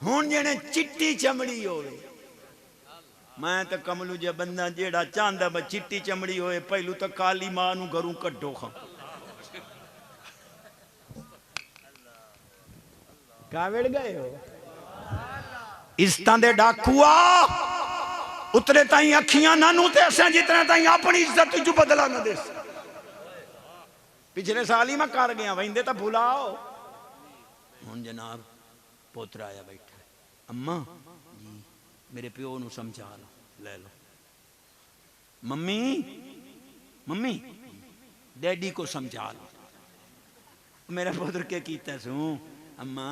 ہون جنے چٹی چمڑی ہوئے میں تو کملو جے بندہ جیڑا چاندہ با چٹی چمڑی ہوئے پہلو تو کالی مانو گھروں کٹو خواہ کاوڑ گئے ہو اس تاندے ڈاکوا اترے تائیں اکھیاں نہ نوتے ایسے جتنے تائیں اپنی عزت جو بدلا نہ دے پچھلے سالی میں کار گیا وہندے تا بھولاؤ ہون جناب پوتر آیا بیٹھا اممہ جی میرے پیو نو سمجھا لو لے لو ممی ڈیڈی کو سمجھا لو میرا پوتر کے کیتا سوں اممہ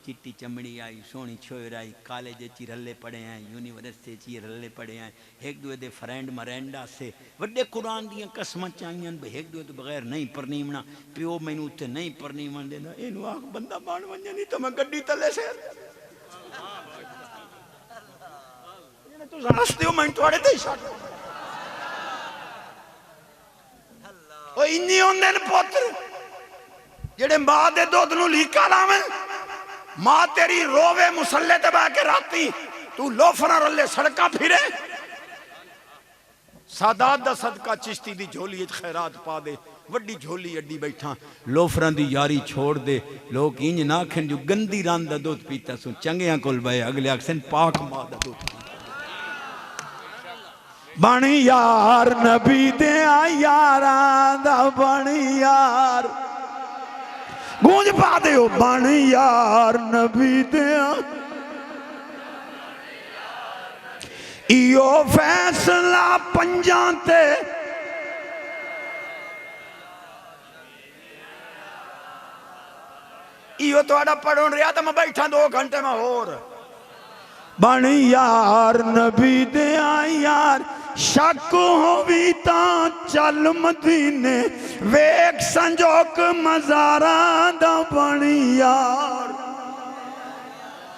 چٹی چمڑی آئی سونی چھوئر آئی کالج چی رلے پڑے ہیں یونیورسٹی چی رلے پڑے ہیں ایک دوے دے فرینڈ مرینڈا سے وڈے قرآن دیاں قسمہ چاہیاں ایک دوے دے بغیر نہیں پرنیمنا پیو میں نو تے نہیں پرنیمن دینا اینو آنکھ بندہ بان ونجا نہیں تو میں گڈی تلے سے تو زانستے ہو میں انتوارے تے شاک اور انی ہوندن پوتر جڑے ماں دے دو دنوں لیکا لامن ماں تیری رووے مسلح تے بہ کے راتی تو لوفرہ رلے سڑکا پھرے سادات دا صدقہ چشتی دی جھولی ایک خیرات پا دے وڈی جھولی اڈی بیٹھا لوفران دی یاری چھوڑ دے لوگ انج ناکھن جو گندی ران دا دودھ پیتا سن چنگیاں کول بھائے اگلے اکسن پاک ماں دا دودھ پیتا بانی یار نبی دیا یاران دا بانی یار گونج پا دے ہو بانی یار نبی دیا ایو فیصلہ پنجان تے ایو تو آڑا پڑھون رہا تھا میں بیٹھا 2 گھنٹے میں اور بانی یار نبی دیا یار شک ہوئی تا چل مدینے ویک سنجوک مزاران دا بانی یار